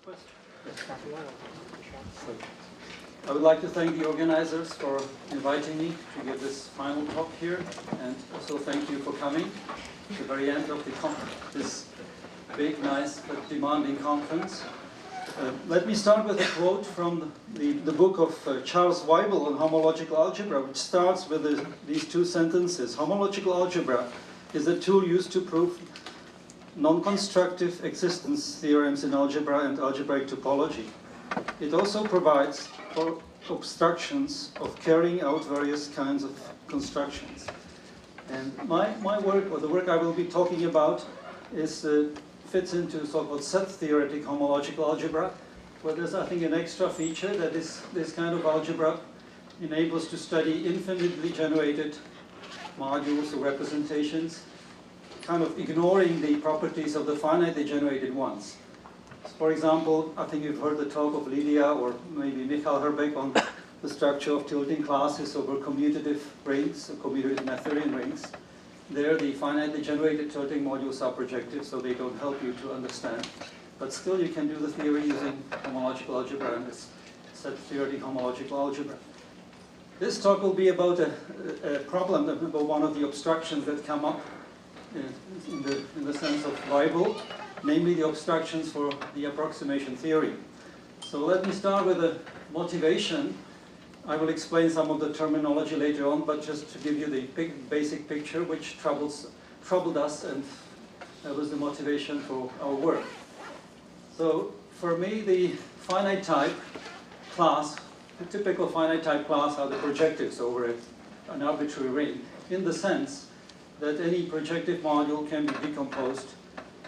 So, I would like to thank the organizers for inviting me to give this final talk here, and also thank you for coming at the very end of this big, nice, but demanding conference. Let me start with a quote from the book of Charles Weibull on homological algebra, which starts with these two sentences. Homological algebra is a tool used to prove non-constructive existence theorems in algebra and algebraic topology. It also provides for obstructions of carrying out various kinds of constructions. And my work, or the work I will be talking about, fits into so-called set-theoretic homological algebra, where there's, I think, an extra feature that this kind of algebra enables to study infinitely generated modules or representations, kind of ignoring the properties of the finitely generated ones. For example, I think you've heard the talk of Lydia or maybe Michal Herbeck on the structure of tilting classes over commutative rings, or commutative Noetherian rings. There, the finitely generated tilting modules are projective, so they don't help you to understand. But still, you can do the theory using homological algebra and this set-theoretic homological algebra. This talk will be about a problem, about one of the obstructions that come up in the sense of Weibull, namely the obstructions for the approximation theory. So let me start with a motivation. I will explain some of the terminology later on, but just to give you the basic picture which troubled us, and that was the motivation for our work. So for me, the finite type class, the typical finite type class, are the projectives over an arbitrary ring, in the sense that any projective module can be decomposed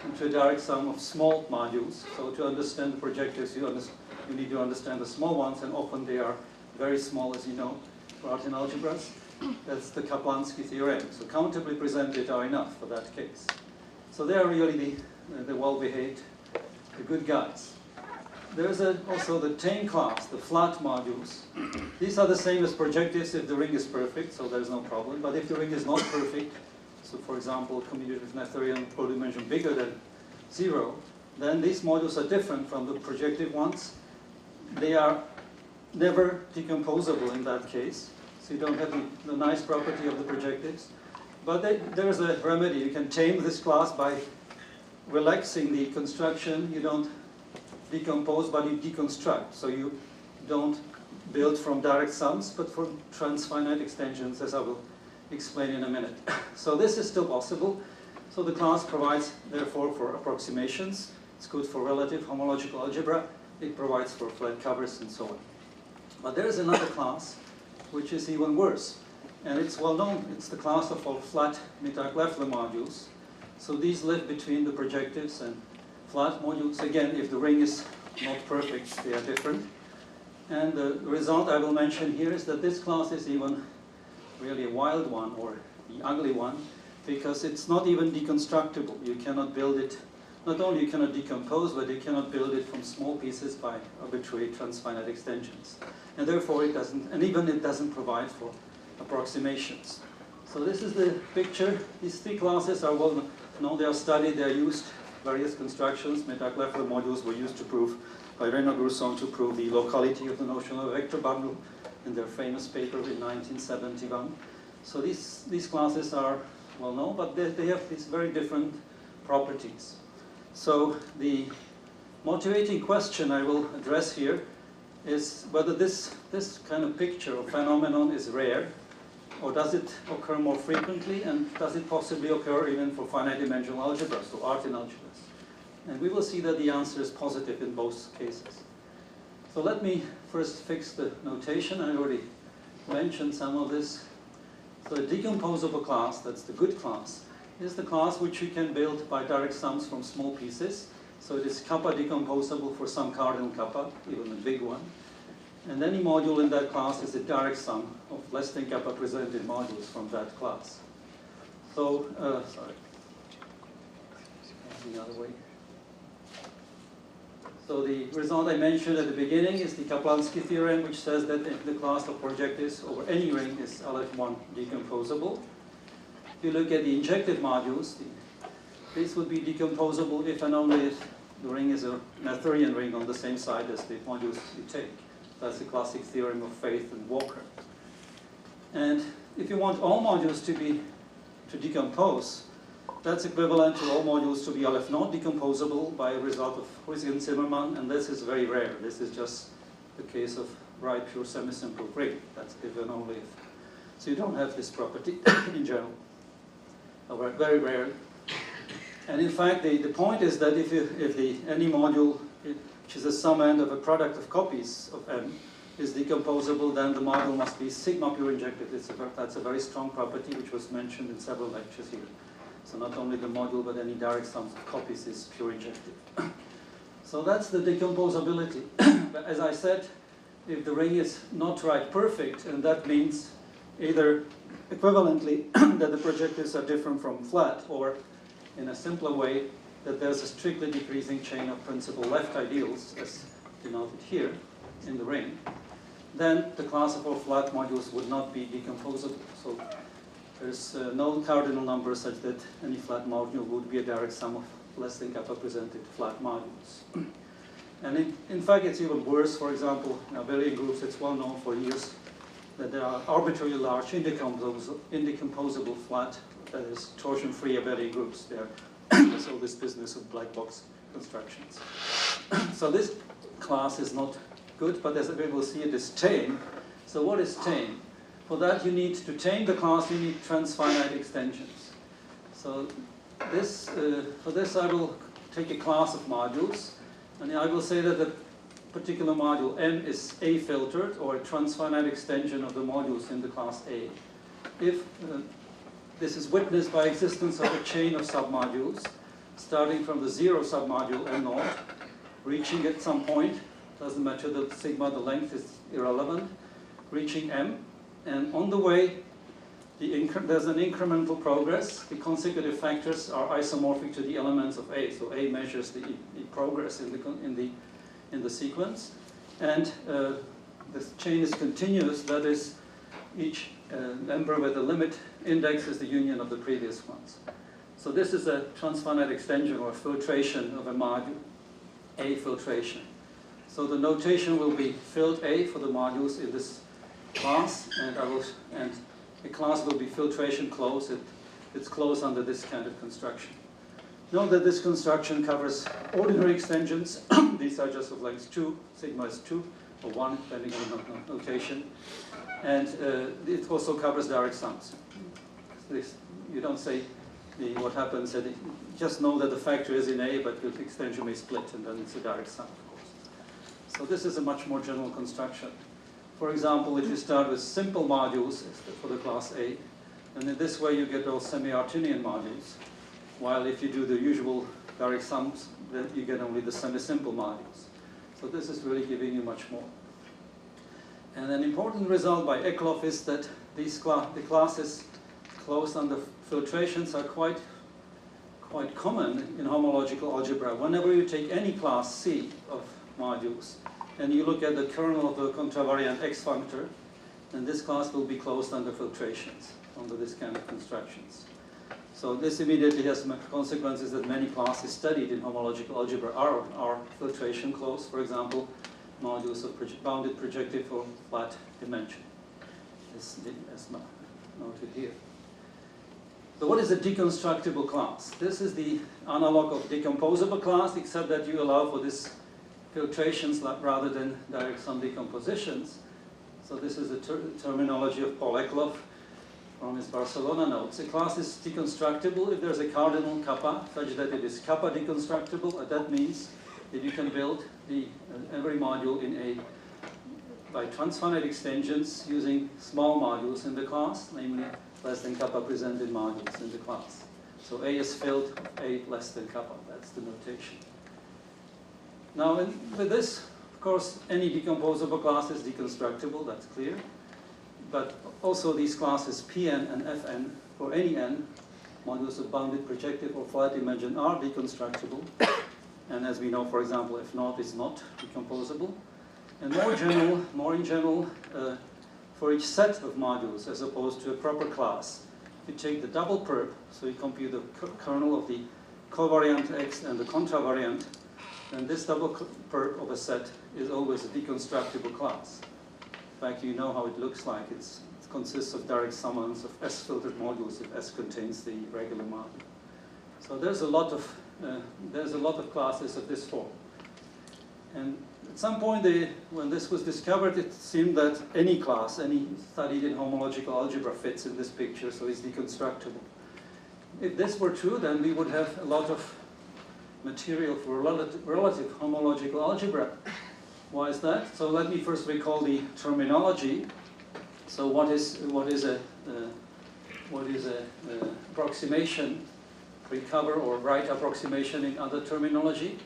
into a direct sum of small modules. So to understand the projectives, you need to understand the small ones, and often they are very small, as you know, for art in algebras. That's the Kaplansky theorem. So countably presented are enough for that case. So they are really the well-behaved, the good guys. There's also the tame class, the flat modules. These are the same as projectives if the ring is perfect, so there's no problem. But if the ring is not perfect, so for example, commutative Noetherian codimension bigger than 0, then these modules are different from the projective ones. They are never decomposable in that case, so you don't have the nice property of the projectives. But there is a remedy. You can tame this class by relaxing the construction. You don't decompose, but you deconstruct. So you don't build from direct sums, but from transfinite extensions, as I will explain in a minute. So this is still possible. So the class provides, therefore, for approximations. It's good for relative homological algebra. It provides for flat covers and so on. But there is another class which is even worse. And it's well known. It's the class of all flat Mittag-Leffler modules. So these live between the projectives and flat modules. Again, if the ring is not perfect, they are different. And the result I will mention here is that this class is even really a wild one, or the ugly one, because it's not even deconstructible. You cannot build it. Not only you cannot decompose, but you cannot build it from small pieces by arbitrary transfinite extensions. And therefore it doesn't, and even it doesn't provide for approximations. So this is the picture. These three classes are well known. They are studied, they are used, various constructions. Mittag-Leffler modules were used to prove, by Renaud-Grusson, to prove the locality of the notion of a vector bundle in their famous paper in 1971. So these classes are well known, but they have these very different properties. So the motivating question I will address here is whether this kind of picture or phenomenon is rare, or does it occur more frequently, and does it possibly occur even for finite dimensional algebras, so art in algebras? And we will see that the answer is positive in both cases. So let me first fix the notation. I already mentioned some of this. So a decomposable class, that's the good class, is the class which you can build by direct sums from small pieces. So it is kappa decomposable for some cardinal kappa, even a big one. And any module in that class is a direct sum of less than kappa presented modules from that class. So, sorry, the other way. So the result I mentioned at the beginning is the Kaplansky theorem, which says that the class of projectives over any ring is LF1 decomposable. If you look at the injective modules, these would be decomposable if and only if the ring is a Noetherian ring on the same side as the modules you take. That's the classic theorem of Faith and Walker. And if you want all modules to decompose, that's equivalent to all modules to be Aleph not decomposable by a result of Huisgen-Zimmermann, and this is very rare. This is just the case of right pure semisimple ring. That's if and only if. So you don't have this property in general. Very rare. And in fact, the point is that if any module, which is a sum end of a product of copies of M, is decomposable, then the module must be sigma pure injective. That's a very strong property which was mentioned in several lectures here. So not only the module, but any direct sums of copies is pure injective. So that's the decomposability. But as I said, if the ring is not right perfect, and that means either equivalently that the projectives are different from flat, or in a simpler way, that there's a strictly decreasing chain of principal left ideals, as denoted here in the ring, then the class of all flat modules would not be decomposable. So there's no cardinal number such that any flat module would be a direct sum of less than kappa presented flat modules. And in fact, it's even worse. For example, in abelian groups, it's well known for years that there are arbitrarily large indecomposable flat, that is torsion-free abelian groups. There's all this business of black box constructions. So this class is not good, but as we will see, it is tame. So what is tame? For that, you need to tame the class, you need transfinite extensions. So this, for this, I will take a class of modules, and I will say that the particular module M is A-filtered, or a transfinite extension of the modules in the class A. If this is witnessed by existence of a chain of submodules, starting from the zero submodule M0, reaching at some point, doesn't matter the sigma, the length is irrelevant, reaching M, and on the way, there's an incremental progress. The consecutive factors are isomorphic to the elements of A, so A measures the progress in the sequence, and this chain is continuous. That is, each member with a limit index is the union of the previous ones. So this is a transfinite extension or filtration of a module, A filtration. So the notation will be filled A for the modules in this class, and the class will be filtration closed. It's closed under this kind of construction. Note that this construction covers ordinary extensions. These are just of length 2, sigma is 2, or 1, depending on the notation. And it also covers direct sums. You don't say what happens, just know that the factor is in A, but the extension may split, and then it's a direct sum, of course. So this is a much more general construction. For example, if you start with simple modules for the class A, then in this way you get all semi-Artinian modules. While if you do the usual direct sums, then you get only the semi-simple modules. So this is really giving you much more. And an important result by Eklof is that the classes closed under filtrations are quite common in homological algebra. Whenever you take any class C of modules, and you look at the kernel of the contravariant X functor, then this class will be closed under filtrations, under this kind of constructions. So this immediately has consequences that many classes studied in homological algebra are filtration closed. For example, modules of bounded projective or flat dimension, as noted here. So what is a deconstructible class? This is the analog of decomposable class, except that you allow for this filtrations rather than direct sum decompositions. So this is the terminology of Paul Eklof from his Barcelona notes. A class is deconstructible if there's a cardinal kappa such that it is kappa deconstructible, and that means that you can build every module by transfinite extensions using small modules in the class, namely less than kappa presented modules in the class. So A is filled, A less than kappa, that's the notation. Now with this, of course, any decomposable class is deconstructible, that's clear. But also these classes Pn and Fn, for any n, modules of bounded projective or flat dimension are deconstructible. And as we know, for example, F0 is not decomposable. And more in general, for each set of modules as opposed to a proper class, you take the double perp, so you compute the kernel of the covariant X and the contravariant, then this double perp of a set is always a deconstructible class. In fact, you know how it looks like. It consists of direct summands of S-filtered modules if S contains the regular module. So there's a lot of classes of this form. And at some point, when this was discovered, it seemed that any class, any studied in homological algebra fits in this picture, so it's deconstructible. If this were true, then we would have a lot of material for relative homological algebra. Why is that? So let me first recall the terminology. So what is a approximation, pre-cover or right approximation in other terminology?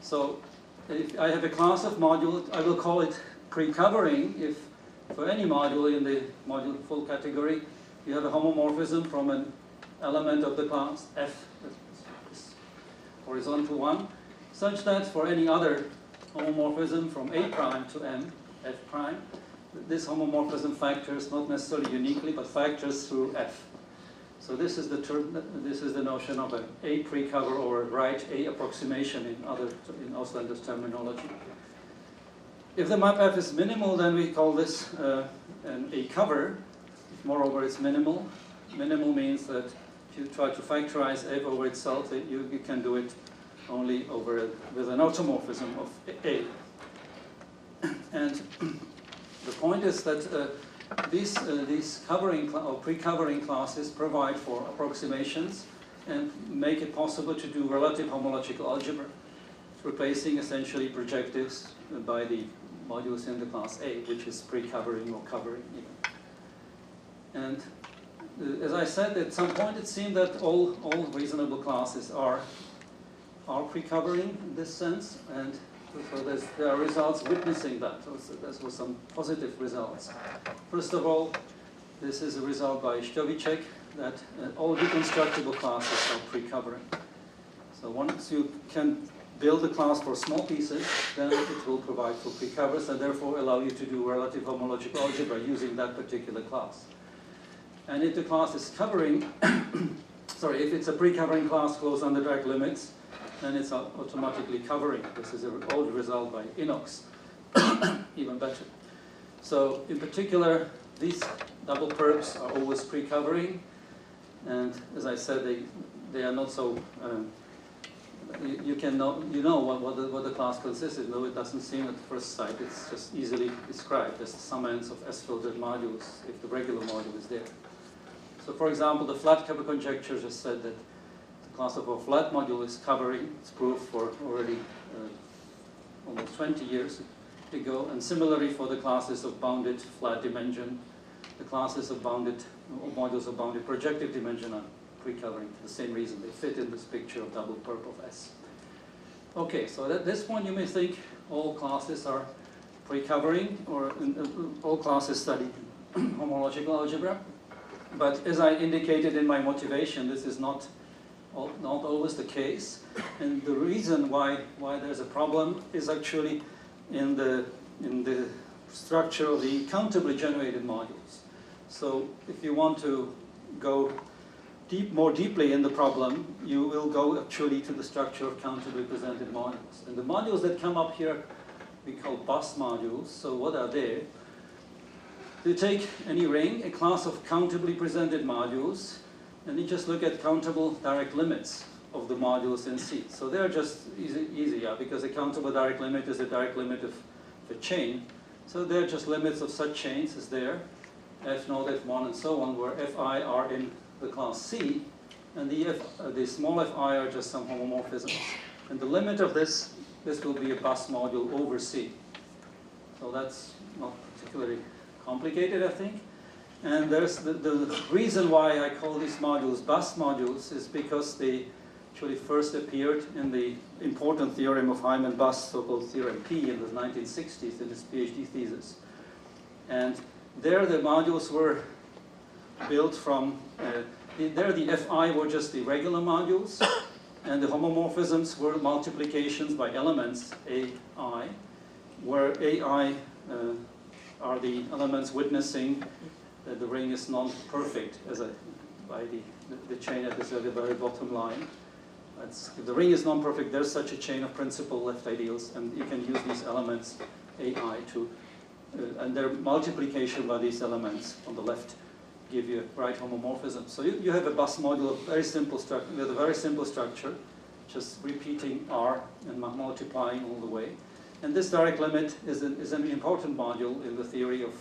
So if I have a class of module, I will call it pre-covering if for any module in the module full category you have a homomorphism from an element of the class F, this horizontal one, such that for any other homomorphism from A prime to M, F prime, this homomorphism factors not necessarily uniquely, but factors through F. So this is the notion of an A pre-cover or a right A approximation in Auslander's terminology. If the map F is minimal, then we call this an A cover. If moreover it's minimal. Minimal means that if you try to factorize F over itself, you can do it only with an automorphism of A. And the point is that these covering or pre-covering classes provide for approximations and make it possible to do relative homological algebra, replacing essentially projectives by the modules in the class A, which is pre-covering or covering even. And as I said, at some point it seemed that all reasonable classes are pre-covering in this sense, and so there are results witnessing that. So there were some positive results. First of all, this is a result by Stovicek that all deconstructible classes are pre-covering. So once you can build a class for small pieces, then it will provide for pre-covers and therefore allow you to do relative homological algebra using that particular class. And if the class is covering, sorry, if it's a pre-covering class closed under direct limits, then it's automatically covering. This is an old result by Inox, even better. So in particular, these double perps are always pre-covering, and as I said, they are not so. You know what the class consists of, though it doesn't seem at first sight. It's just easily described as the summands of S-filtered modules if the regular module is there. So for example, the flat cover conjecture just said that class of a flat module is covering. It's proof for already almost 20 years ago. And similarly for the classes of bounded flat dimension, the classes of bounded modules of bounded projective dimension are pre-covering for the same reason. They fit in this picture of double perp of S. Okay, so at this point you may think all classes are pre-covering, or all classes study homological algebra. But as I indicated in my motivation, this is not always the case, and the reason why there's a problem is actually in the structure of the countably generated modules. So if you want to go more deeply in the problem, you will go actually to the structure of countably presented modules. And the modules that come up here we call bus modules. So what are they? You take any ring, a class of countably presented modules, and you just look at countable direct limits of the modules in C. So they're just easy, because a countable direct limit is a direct limit of a chain. So they're just limits of such chains as there, F0, F1, and so on, where Fi are in the class C, and the small Fi are just some homomorphisms. And the limit of this will be a bus module over C. So that's not particularly complicated, I think. And there's the reason why I call these modules bus modules is because they actually first appeared in the important theorem of Hyman-Bus, so-called Theorem P, in the 1960s in his PhD thesis. And there the modules were built from, there the Fi were just the regular modules, and the homomorphisms were multiplications by elements Ai, where Ai are the elements witnessing that the ring is non-perfect by the chain at the very bottom line. If the ring is non-perfect, there's such a chain of principal left ideals, and you can use these elements AI to, and their multiplication by these elements on the left give you a right homomorphism. So you have a bus module of very simple structure, with a very simple structure, just repeating R and multiplying all the way. And this direct limit is an important module in the theory of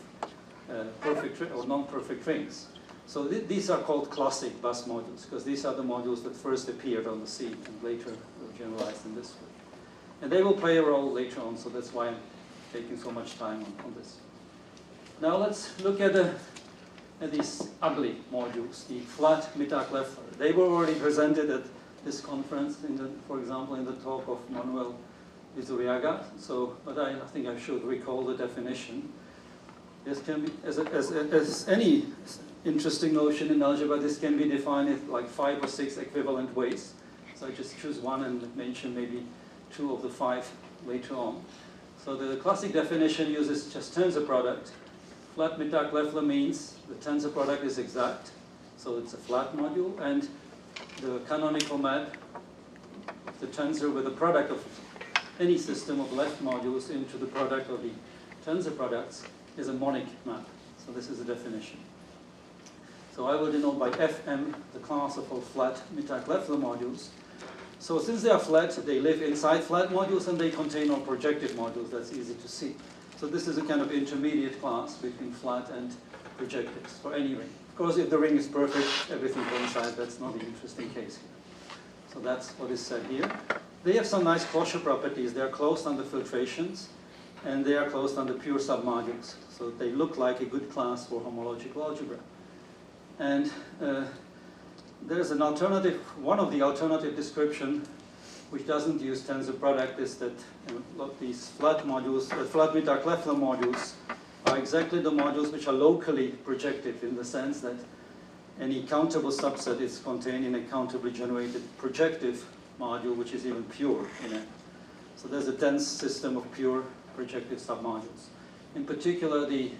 perfect or non-perfect rings. So these are called classic bus modules, because these are the modules that first appeared on the scene and later were generalized in this way. And they will play a role later on, so that's why I'm taking so much time on this. Now let's look at these ugly modules, the flat Mittag-Leffler. They were already presented at this conference, for example, in the talk of Manuel Izuriaga. But I think I should recall the definition. This can be, as any interesting notion in algebra, this can be defined in like 5 or 6 equivalent ways. So I just choose one and mention maybe 2 of the 5 later on. So the classic definition uses just tensor product. Flat Mittag-Leffler means the tensor product is exact, so it's a flat module, and the canonical map, the tensor with the product of any system of left modules into the product of the tensor products, is a monic map. So this is the definition. So I will denote by Fm the class of all flat Mittag-Leffler modules. So since they are flat, they live inside flat modules and they contain all projective modules. That's easy to see. So this is a kind of intermediate class between flat and projectives for any ring. Of course, if the ring is perfect, everything coincides. That's not the interesting case here. So that's what is said here. They have some nice closure properties. They are closed under filtrations, and they are closed under pure submodules. So they look like a good class for homological algebra. And there's an alternative, one of the alternative description which doesn't use tensor product is that these flat modules, flat Mittag-Leffler modules are exactly the modules which are locally projective in the sense that any countable subset is contained in a countably generated projective module which is even pure in it. So there's a dense system of pure projective submodules. In particular, the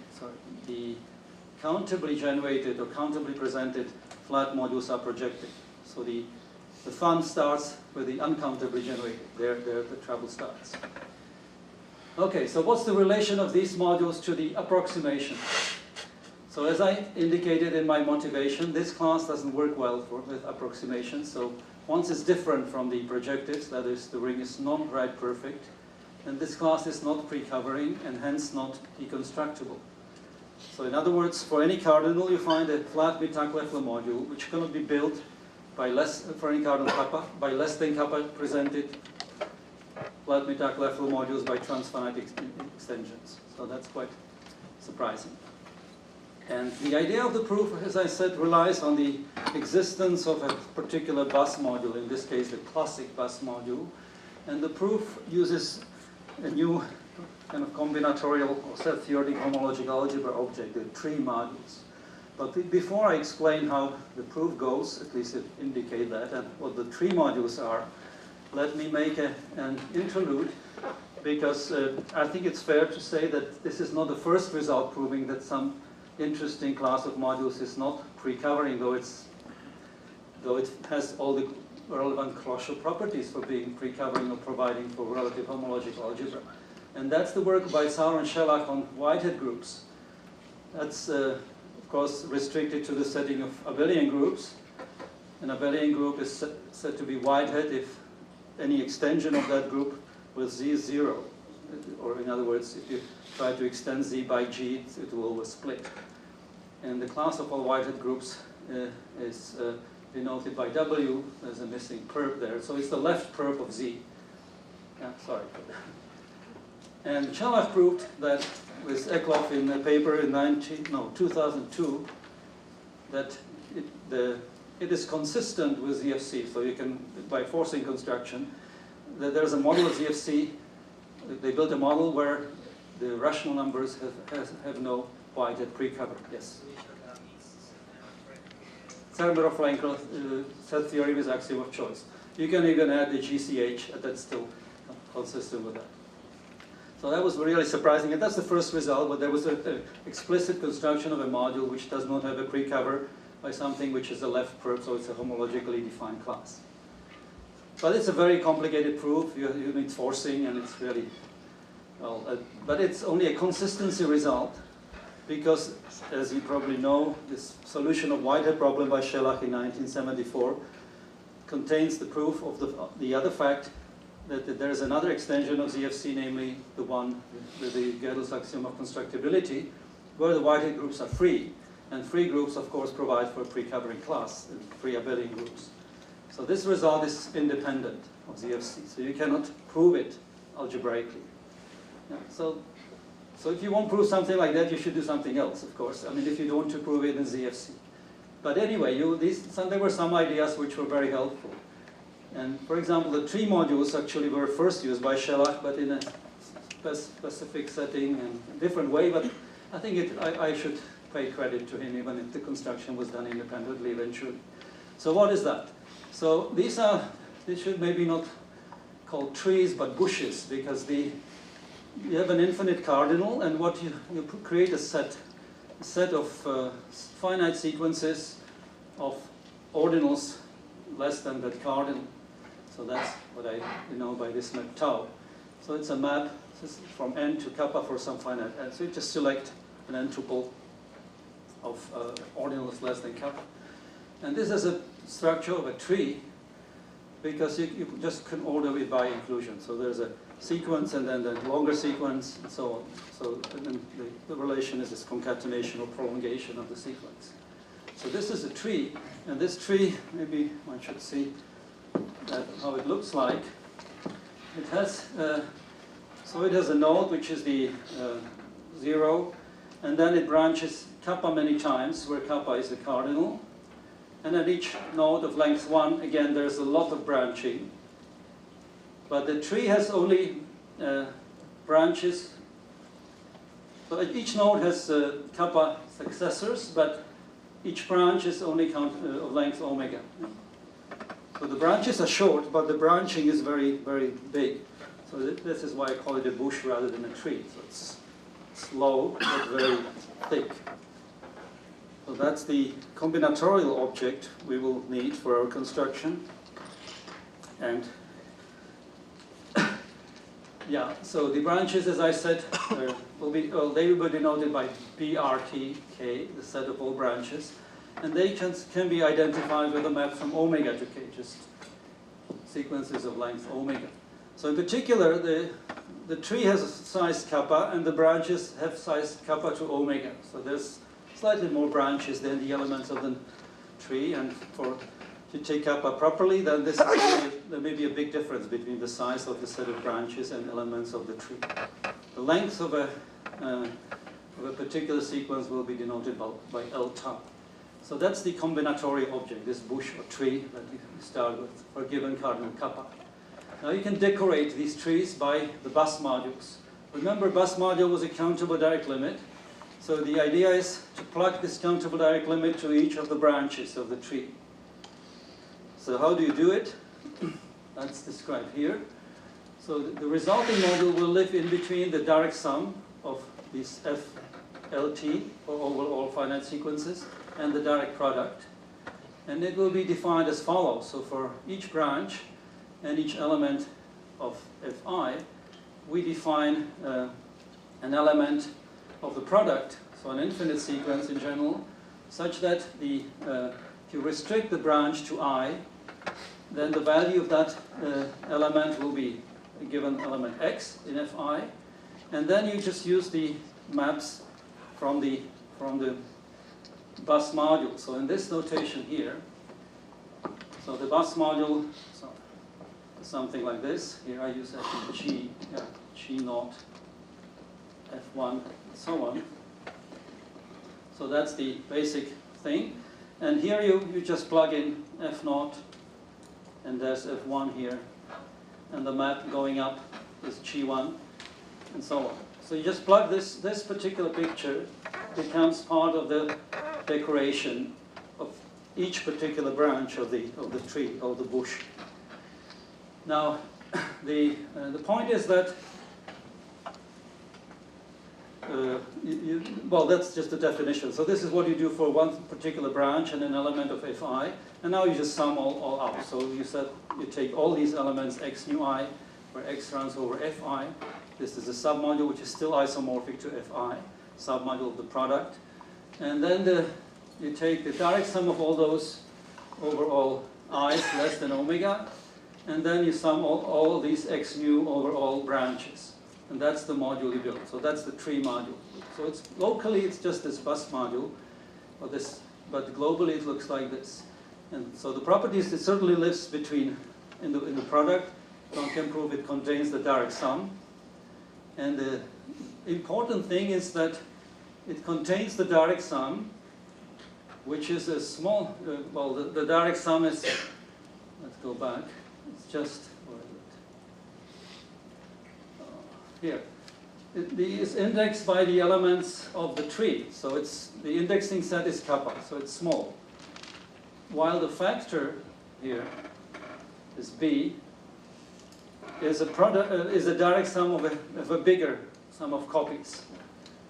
countably generated or countably presented flat modules are projective. So the fun starts with the uncountably generated. There the trouble starts. Okay, so what's the relation of these modules to the approximation? So as I indicated in my motivation, this class doesn't work well with approximation. So once it's different from the projectives, that is, the ring is not right perfect, then this class is not pre-covering and hence not deconstructible. So in other words, for any cardinal, you find a flat Mittag-Leffler module which cannot be built by for any cardinal kappa, by less than kappa presented flat Mittag-Leffler modules by transfinite extensions. So that's quite surprising. And the idea of the proof, as I said, relies on the existence of a particular bus module, in this case the classic bus module. And the proof uses a new kind of combinatorial or set-theoretic homological algebra object, the tree modules. But before I explain how the proof goes, at least it indicate that, and what the tree modules are, let me make an interlude, because I think it's fair to say that this is not the first result proving that some interesting class of modules is not pre-covering, though it has all the relevant closure properties for being pre-covering or providing for relative homological algebra. And that's the work by Sauer and Schellach on Whitehead groups. That's, of course, restricted to the setting of abelian groups. An abelian group is said to be Whitehead if any extension of that group with Z is 0. Or in other words, if you try to extend Z by G, it will always split. And the class of all Whitehead groups is denoted by W. There's a missing perp there. So it's the left perp of Z. Yeah, sorry for that. And Schellach proved that with Eklof in a paper in 2002 that it is consistent with ZFC. So you can, by forcing construction, that there's a model of ZFC. They built a model where the rational numbers have no Whitehead pre-cover. Yes? Zermelo-Frankel set theory with axiom of choice. You can even add the GCH, and that's still consistent with that. So that was really surprising, and that's the first result, but there was an explicit construction of a module which does not have a pre-cover by something which is a left perp, so it's a homologically defined class. But it's a very complicated proof. You need forcing, and it's really, well, but it's only a consistency result, because, as you probably know, this solution of Whitehead problem by Sherlock in 1974 contains the proof of the other fact that there is another extension of ZFC, namely the one with the Gödel's axiom of constructibility, where the Whitehead groups are free. And free groups, of course, provide for a pre-covering class, free abelian groups. So this result is independent of ZFC, so you cannot prove it algebraically. Yeah, so if you want to prove something like that, you should do something else, of course. I mean, if you don't want to prove it in ZFC. But anyway, there were some ideas which were very helpful. And for example, the tree modules actually were first used by Sherlock, but in a specific setting and a different way. But I think I should pay credit to him, even if the construction was done independently eventually. So what is that? So these should maybe not call trees, but bushes, because you have an infinite cardinal, and what you create a set of finite sequences of ordinals less than that cardinal. So that's what I know by this map tau. So it's a map from n to kappa for some finite n. So you just select an n tuple of ordinals less than kappa. And this is a structure of a tree, because you just can order it by inclusion. So there's a sequence and then the longer sequence and so on. So and then the relation is this concatenation or prolongation of the sequence. So this is a tree, and this tree, maybe one should see how it looks like. It has, so it has a node which is the 0, and then it branches kappa many times, where kappa is the cardinal. And at each node of length 1, again, there's a lot of branching. But the tree has only branches. So each node has kappa successors, but each branch is only of length omega. So the branches are short, but the branching is very, very big. So this is why I call it a bush rather than a tree. So it's slow, but very thick. So that's the combinatorial object we will need for our construction. And yeah, so the branches, as I said, they will be denoted by BRTK, the set of all branches. And they can be identified with a map from omega to k, just sequences of length omega. So in particular, the tree has a size kappa, and the branches have size kappa to omega. So there's slightly more branches than the elements of the tree, and to take kappa properly, then there may be a big difference between the size of the set of branches and elements of the tree. The length of a particular sequence will be denoted by L tau. So that's the combinatorial object, this bush or tree that you start with for a given cardinal kappa. Now you can decorate these trees by the bus modules. Remember, bus module was a countable direct limit. So the idea is to plug this countable direct limit to each of the branches of the tree. So how do you do it? That's described here. So the resulting module will live in between the direct sum of these FLT, or over all finite sequences, and the direct product. And it will be defined as follows. So for each branch and each element of Fi, we define an element of the product, so an infinite sequence in general, such that if you restrict the branch to I, then the value of that element will be a given element x in Fi, and then you just use the maps from the bus module. So in this notation here, so the bus module, so something like this. Here I use actually G naught, F1, and so on. So that's the basic thing. And here you just plug in F0, and there's F1 here. And the map going up is G1, and so on. So you just plug this particular picture, becomes part of the decoration of each particular branch of the tree, or the bush. Now, the point is that well, that's just the definition. So this is what you do for one particular branch and an element of Fi, and now you just sum all up. So you said you take all these elements x nu I, where x runs over Fi. This is a submodule which is still isomorphic to Fi, submodule of the product. And then you take the direct sum of all those over all i's less than omega, and then you sum all these x nu over all branches. And that's the module you build. So that's the tree module. So it's locally it's just this bus module, but globally it looks like this. And so the properties, it certainly lives between in the product. One can prove it contains the direct sum. And the important thing is that it contains the direct sum, which is a small, well, the direct sum is, let's go back, it's just, where is it? Here. It is indexed by the elements of the tree. So it's, the indexing set is kappa, so it's small. While the factor here is B, is a direct sum of a bigger sum of copies.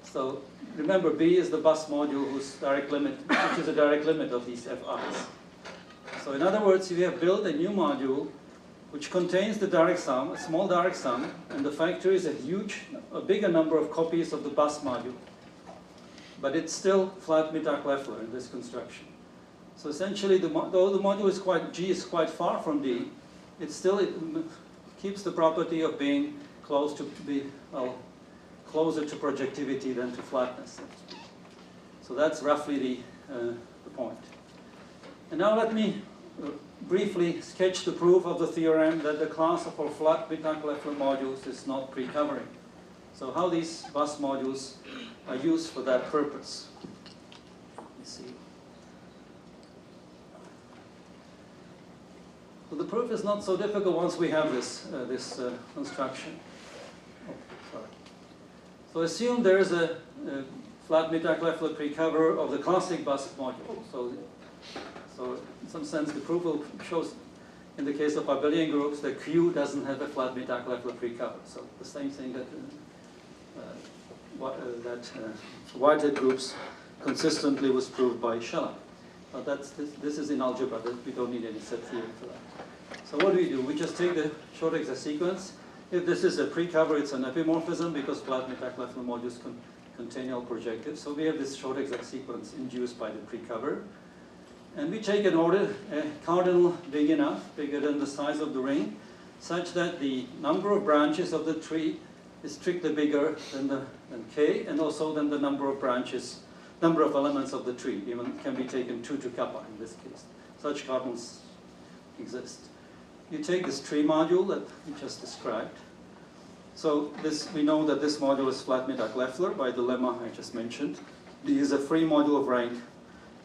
So remember, B is the bus module whose direct limit, which is a direct limit of these Fi's. So in other words, you have built a new module which contains the direct sum, a small direct sum, and the factor is a bigger number of copies of the bus module. But it's still flat Mittag-Leffler in this construction. So essentially, though the module is G is quite far from D, it keeps the property of being close to closer to projectivity than to flatness. So that's roughly the point. And now let me briefly sketch the proof of the theorem that the class of our flat Mittag-Leffler modules is not pre-covering. So how these bus modules are used for that purpose. Let's see. So the proof is not so difficult once we have this construction. Oh, sorry. So assume there is a flat Mittag-Leffler precover of the classic bus module. So in some sense, the proof shows, in the case of abelian groups, that Q doesn't have a flat Mittag-Leffler precover. So the same thing that Whitehead groups consistently was proved by Scheller. But this is in algebra. We don't need any set theory for that. So what do? We just take the short exact sequence. If this is a precover, it's an epimorphism because flat Mittag-Leffler modules contain all projectives. So we have this short exact sequence induced by the precover. And we take a cardinal big enough, bigger than the size of the ring, such that the number of branches of the tree is strictly bigger than K, and also than the number of branches, number of elements of the tree. Even can be taken 2 to kappa in this case. Such cardinals exist. You take this tree module that we just described. So we know that this module is flat Mittag-Leffler by the lemma I just mentioned. D is a free module of rank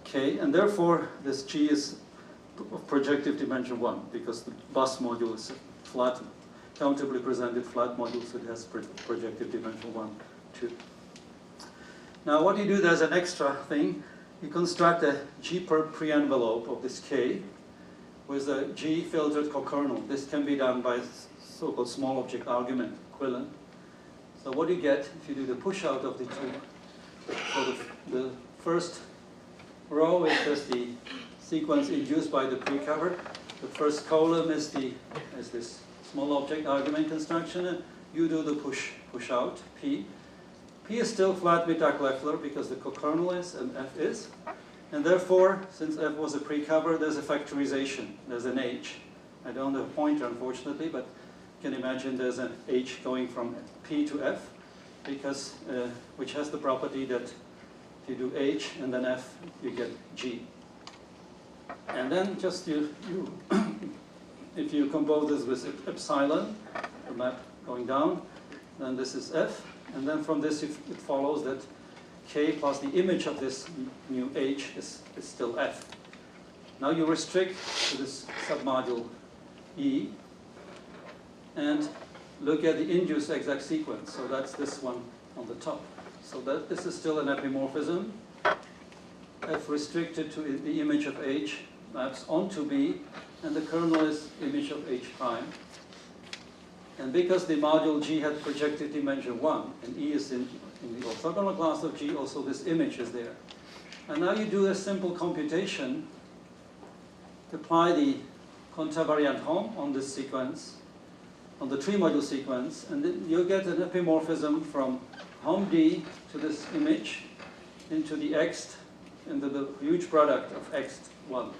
K, and therefore this G is of projective dimension 1, because the bus module is a flat, countably presented flat module, so it has projective dimension 1, 2. Now what you do, there's an extra thing. You construct a G per pre-envelope of this K with a G filtered cokernel. This can be done by so-called small object argument, Quillen. So what you get if you do the push out of the two, so the first row is just the sequence induced by the precover. The first column is this small object argument construction, and you do the push out, P. P is still flat Mittag-Leffler because the cokernel is and F is. And therefore, since F was a precover, there's a factorization. There's an H. I don't have a pointer, unfortunately, but you can imagine there's an H going from P to F, because which has the property that if you do H and then F, you get G. And then just if you compose this with epsilon, the map going down, then this is F. And then from this, it follows that K plus the image of this new H is still F. Now you restrict to this submodule E and look at the induced exact sequence. So that's this one on the top. So that this is still an epimorphism. F restricted to the image of H maps onto B, and the kernel is image of H prime. And because the module G had projective dimension 1, and E is in the orthogonal class of G, also this image is there. And now you do a simple computation, apply the contravariant home on this sequence, on the tree-module sequence, and then you get an epimorphism from home D to this image into the X, into the huge product of X1.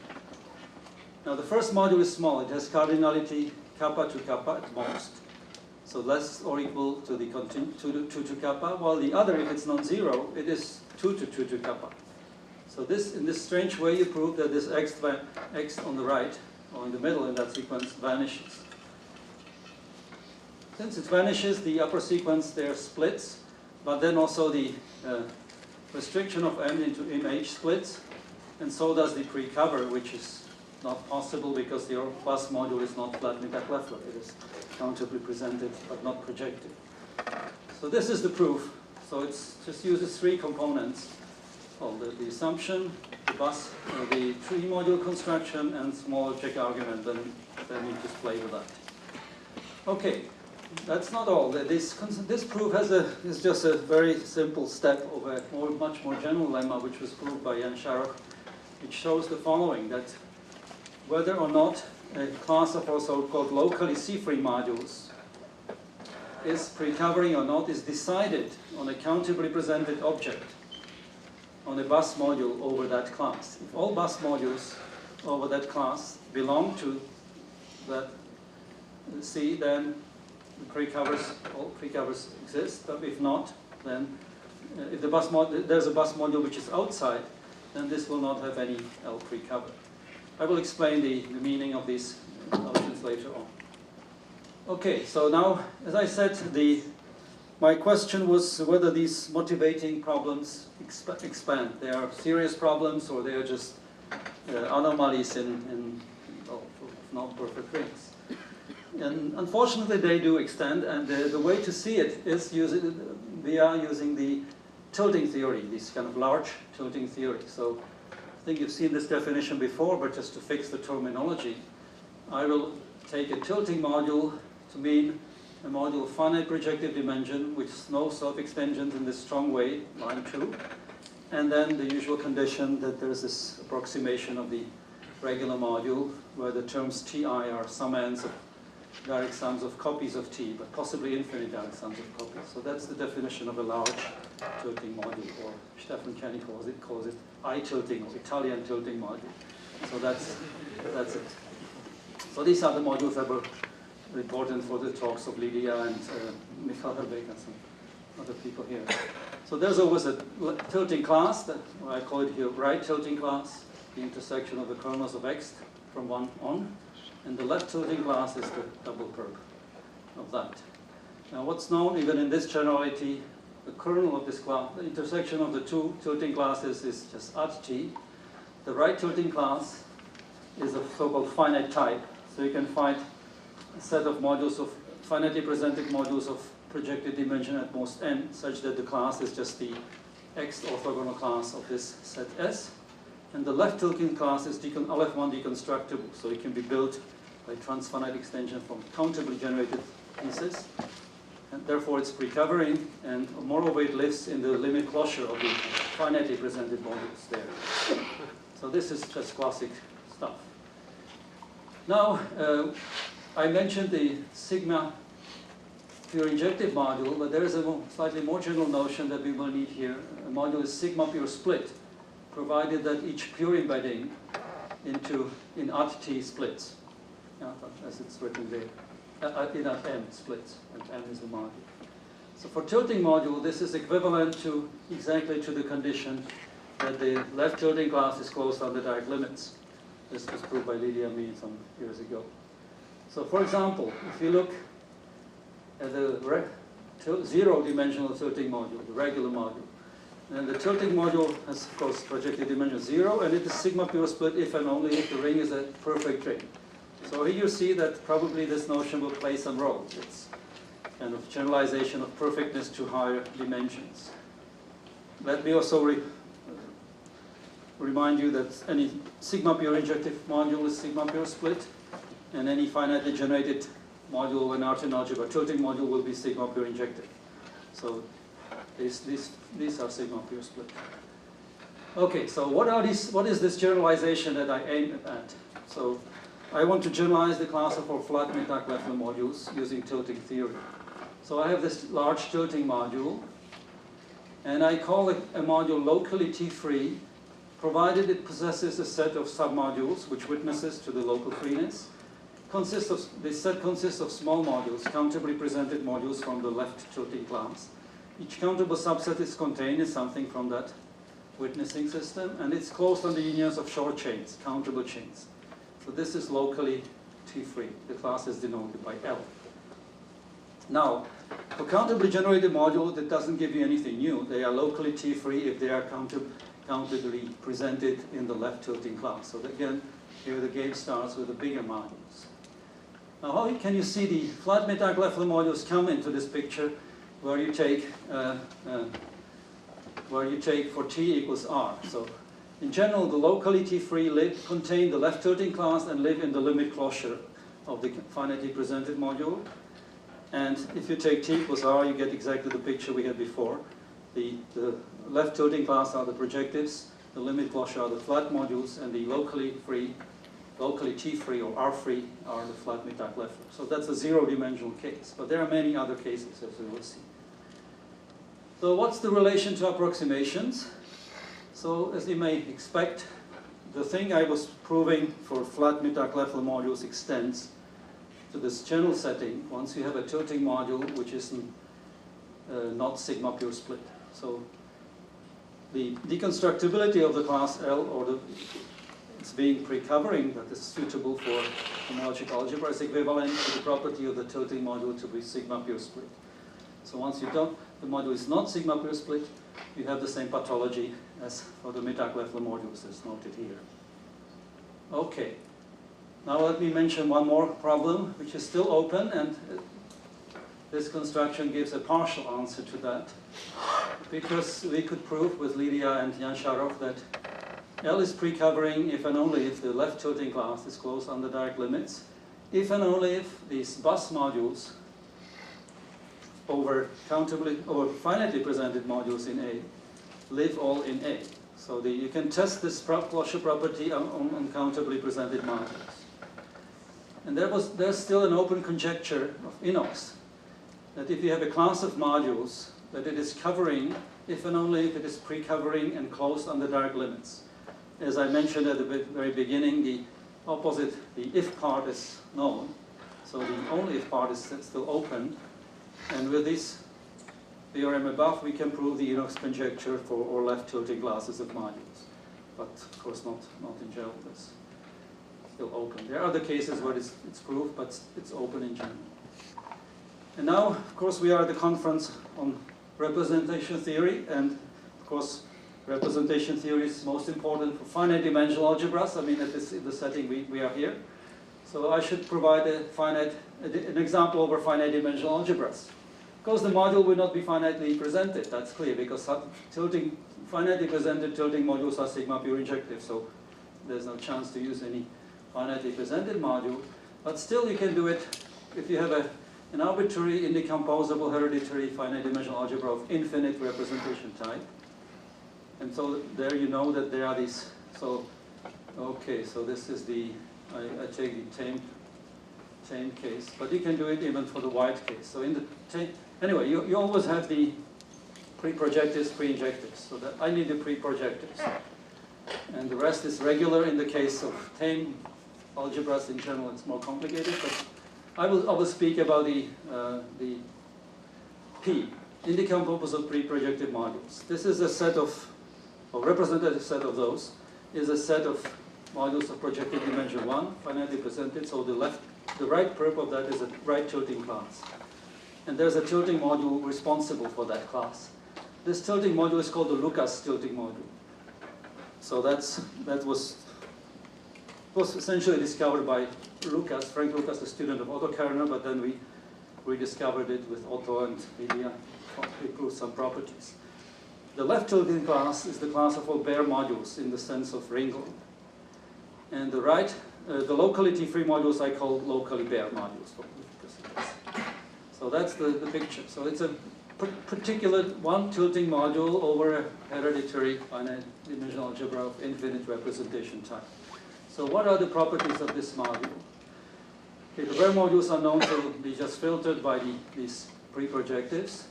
Now the first module is small. It has cardinality kappa to kappa at most. So less or equal to the 2 to kappa, while the other, if it's non-zero, it is 2 to kappa. So this, in this strange way, you prove that this X on the right, or in the middle in that sequence, vanishes. Since it vanishes, the upper sequence there splits, but then also the restriction of M into image splits, and so does the pre-cover, which is not possible because the bus module is not Flatney-Leffler. It is countably presented, but not projected. So this is the proof. So it just uses 3 components. Well, the assumption, the bus, the tree module construction, and small check argument. Then you just play with that. Okay. That's not all. This proof is just a very simple step of a much more general lemma, which was proved by Jan Sharok, which shows the following, that whether or not a class of our so-called locally C-free modules is pre-covering or not is decided on a countably presented object on a bus module over that class. If all bus modules over that class belong to that C, then all pre-covers exist, but if not, then if there's a bus module which is outside, then this will not have any L pre-cover. I will explain the meaning of these notions later on. Okay, so now, as I said, my question was whether these motivating problems expand. They are serious problems, or they are just anomalies in non-perfect rings. And unfortunately, they do extend, and the way to see it is via using the tilting theory, this kind of large tilting theory. So I think you've seen this definition before, but just to fix the terminology, I will take a tilting module to mean a module of finite projective dimension with no self-extensions in this strong way, line 2, and then the usual condition that there's this approximation of the regular module where the terms Ti are some ends of direct sums of copies of T, but possibly infinite direct sums of copies. So that's the definition of a large tilting module, or Stefan Kenny calls it I-tilting, or Italian tilting module. So that's it. So these are the modules that were important for the talks of Lydia and Michael Herbeck and some other people here. So there's always a tilting class, I call it here right tilting class, the intersection of the kernels of X from 1 on. And the left tilting class is the double perk of that. Now what's known even in this generality, the kernel of this class, the intersection of the 2 tilting classes is just at T. The right tilting class is of so-called finite type. So you can find a set of modules of finitely presented modules of projected dimension at most n, such that the class is just the X orthogonal class of this set S. And the left tilting class is Lf1 deconstructible, so it can be built by transfinite extension from countably generated pieces. And therefore it's pre-covering, and moreover it lives in the limit closure of the finitely presented modules there. So this is just classic stuff. Now, I mentioned the sigma pure injective module, but there is a slightly more general notion that we will need here. A module is sigma pure split, provided that each pure embedding in at T splits, as it's written there. In at M splits, and M is the module. So for tilting module, this is equivalent to exactly to the condition that the left tilting class is closed under direct limits. This was proved by Lydia and me some years ago. So for example, if you look at the zero-dimensional tilting module, the regular module, and the tilting module has, of course, projected dimension 0, and it is sigma pure split if and only if the ring is a perfect ring. So here you see that probably this notion will play some role. It's kind of generalization of perfectness to higher dimensions. Let me also remind you that any sigma pure injective module is sigma pure split, and any finitely generated module when Artin algebra tilting module will be sigma pure injective. So these are sigma pure split. Okay, so what is this generalization that I aim at? So I want to generalize the class of all flat Mittag-Leffler modules using tilting theory. So I have this large tilting module, and I call it a module locally T-free, provided it possesses a set of submodules which witnesses to the local freeness. This set consists of small modules, countably presented modules from the left tilting class. Each countable subset is contained in something from that witnessing system, and it's closed on the unions of short chains, countable chains. So this is locally T-free. The class is denoted by L. Now, for countably generated module, that doesn't give you anything new. They are locally T-free if they are countably presented in the left tilting class. So again, here the game starts with the bigger modules. Now, how can you see the flat Mittag-Leffler modules come into this picture where you take for t equals r? So in general, the locally T-free contain the left tilting class and live in the limit closure of the finitely presented module. And if you take t equals r, you get exactly the picture we had before. The left tilting class are the projectives, the limit closure are the flat modules, and the locally T-free or R-free are the flat Mittag-Leffler. So that's a zero-dimensional case, but there are many other cases, as we will see. So what's the relation to approximations? So as you may expect, the thing I was proving for flat Mittag-Leffler modules extends to this general setting once you have a tilting module which is not sigma pure split. So the deconstructibility of the class L, or its being pre-covering, that is suitable for homologic algebra, is equivalent to the property of the tilting module to be sigma pure split. So once the module is not sigma pure split, you have the same pathology as for the Mittag-Leffler modules as noted here. Okay. Now let me mention one more problem which is still open, and this construction gives a partial answer to that, because we could prove with Lydia and Jan Sharov that L is pre-covering if and only if the left tilting class is closed under direct limits, if and only if these bus modules over finitely presented modules in A live all in A. So you can test this closure property on countably presented modules. And there's still an open conjecture of Inox that if you have a class of modules, that it is covering if and only if it is pre-covering and closed under direct limits. As I mentioned at the very beginning, the opposite, the if part is known, so the only if part is still open. And with this theorem above, we can prove the Inox conjecture for all left tilting classes of modules. But of course not in general, it's still open. There are other cases where it's proved, but it's open in general. And now, of course, we are at the conference on representation theory, and of course, representation theory is most important for finite dimensional algebras. I mean, in the setting we are here. So I should provide an example over finite dimensional algebras. Of course, the module will not be finitely presented, that's clear, because finitely presented tilting modules are sigma pure injective, so there's no chance to use any finitely presented module. But still, you can do it if you have an arbitrary, indecomposable, hereditary finite dimensional algebra of infinite representation type. And so there you know that there are these, so, okay, so this is I take the tame case, but you can do it even for the white case. So in the anyway, you always have the pre-projectives, pre-injectives. So that I need the pre-projectives. And the rest is regular. In the case of tame algebras in general, it's more complicated, but I will speak about the P, indecomposable pre-projective modules. This is a set of, or representative set of those, is a set of modules of projective dimension 1, finitely presented. So the right perp of that is a right tilting class. And there's a tilting module responsible for that class. This tilting module is called the Lucas tilting module. So that was essentially discovered by Lucas, Frank Lucas, a student of Otto Kerner, but then we rediscovered it with Otto and Lydia. We proved some properties. The left tilting class is the class of all bare modules in the sense of Ringel. And the locally T-free modules I call locally bare modules, because So that's the picture. So it's a particular one tilting module over a hereditary finite dimensional algebra of infinite representation type. So what are the properties of this module? Okay, the Baire modules are known to be just filtered by these pre-projectives.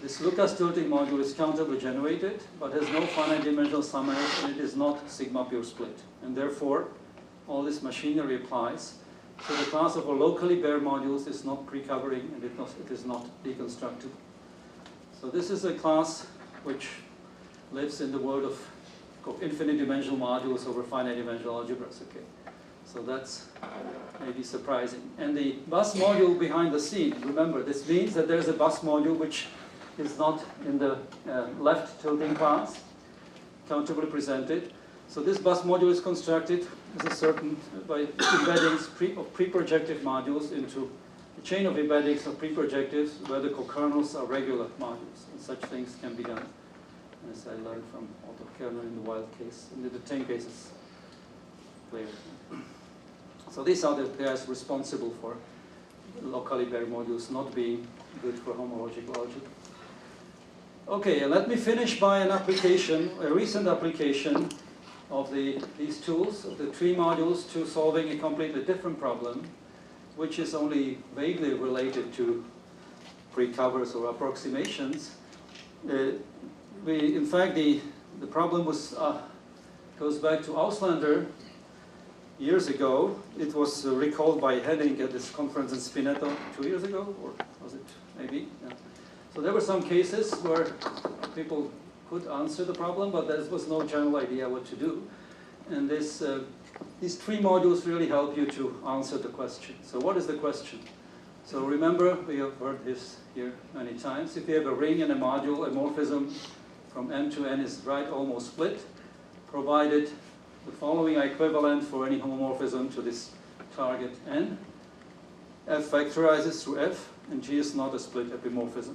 This Lucas tilting module is countably generated, but has no finite dimensional sum errors, and it is not sigma pure split. And therefore, all this machinery applies. So the class of our locally Baire modules is not pre-covering, and it is not deconstructible. So this is a class which lives in the world of infinite dimensional modules over finite dimensional algebras. Okay, so that's maybe surprising. And the bus module behind the scene, remember, this means that there's a bus module which is not in the left tilting class, countably presented. So this bus module is constructed as a certain by embeddings of pre-projective modules into a chain of embeddings of pre-projectives where the cokernels are regular modules, and such things can be done, as I learned from Otto Kerner in the wild case, in the 10 cases clear. So these are the pairs responsible for locally Baire modules not being good for homological algebra. Okay, and let me finish by an application, a recent application of these tools, of the tree modules, to solving a completely different problem, which is only vaguely related to pre-covers or approximations. In fact, the problem goes back to Auslander years ago. It was recalled by Henning at this conference in Spineto 2 years ago, or was it maybe? Yeah. So there were some cases where people could answer the problem, but there was no general idea what to do. And these tree modules really help you to answer the question. So what is the question? So remember, we have heard this here many times. If you have a ring and a module, a morphism from M to N is right almost split, provided the following are equivalent for any homomorphism to this target N. F factorizes through F, and G is not a split epimorphism.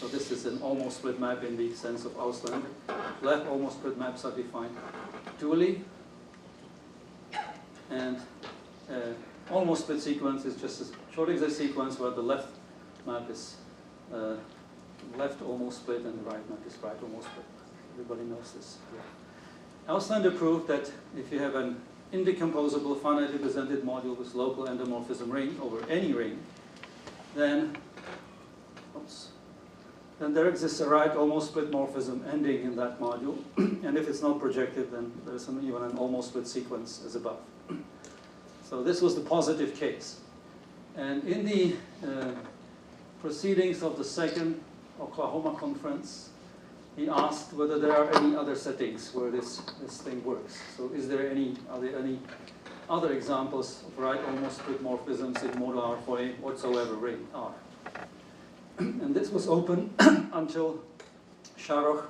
So this is an almost split map in the sense of Auslander. Left almost split maps are defined dually, and almost split sequence is just a Schrödinger sequence where the left map is left almost split and the right map is right almost split. Everybody knows this. Yeah. Auslander proved that if you have an indecomposable finitely presented module with local endomorphism ring over any ring, then there exists a right almost split morphism ending in that module, and if it's not projective, then there's even an almost split sequence as above. So this was the positive case. And in the proceedings of the second Oklahoma conference, he asked whether there are any other settings where this thing works. So are there any other examples of right almost split morphisms in modular for a whatsoever ring R? And this was open until Sharroch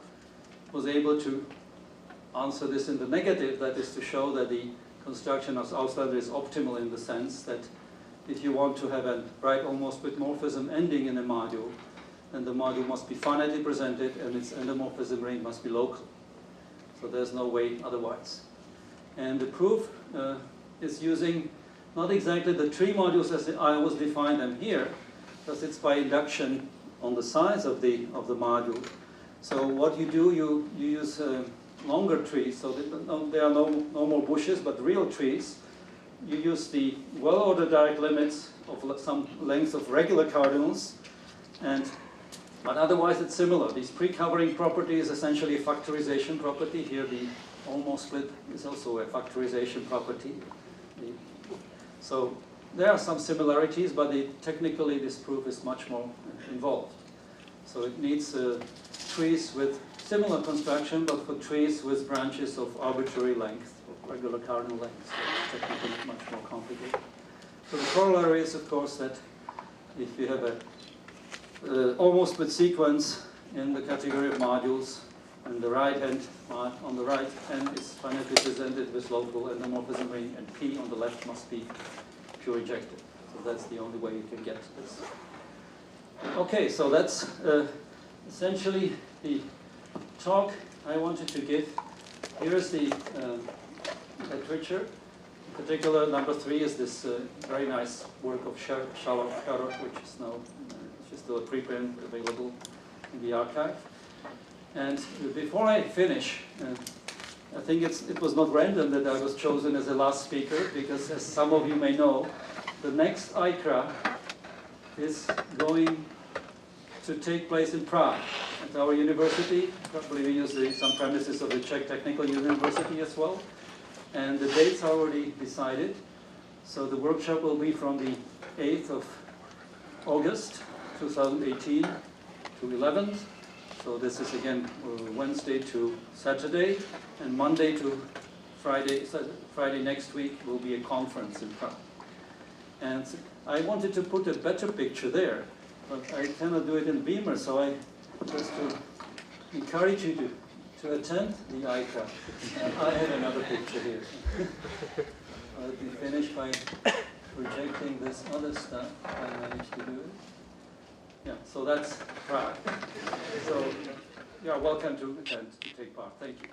was able to answer this in the negative, that is to show that the construction of Auslander is optimal in the sense that if you want to have a right almost split morphism ending in a module, then the module must be finitely presented and its endomorphism ring must be local. So there's no way otherwise. And the proof is using not exactly the tree modules as I always define them here, because it's by induction on the size of the module. So what you do, you use longer trees, so there are no more bushes, but real trees. You use the well-ordered direct limits of some length of regular cardinals, but otherwise it's similar. This pre-covering property is essentially a factorization property. Here the almost split is also a factorization property. So there are some similarities, but technically this proof is much more involved. So it needs trees with similar construction, but for trees with branches of arbitrary length, of regular cardinal length. So it's technically much more complicated. So the corollary is, of course, that if you have a almost split sequence in the category of modules, and the right hand on the right hand is finitely presented with local endomorphism ring, and P on the left must be pure ejective. So that's the only way you can get this. Okay, so that's essentially the talk I wanted to give. Here's the literature. particular, number 3 is this very nice work of Charlotte Carrot, which is now just still a preprint available in the archive. And before I finish, I think it was not random that I was chosen as the last speaker, because as some of you may know, the next ICRA is going to take place in Prague at our university. Probably we use some premises of the Czech Technical University as well. And the dates are already decided. So the workshop will be from the 8th of August 2018 to 11th. So this is again Wednesday to Saturday, and Monday to Friday next week will be a conference in Prague. And I wanted to put a better picture there, but I cannot do it in Beamer, so I just to encourage you to attend the ICRA. I have another picture here. Let me finish by projecting this other stuff. I managed to do it. Yeah, so that's Prague. So you are welcome to attend, to take part. Thank you.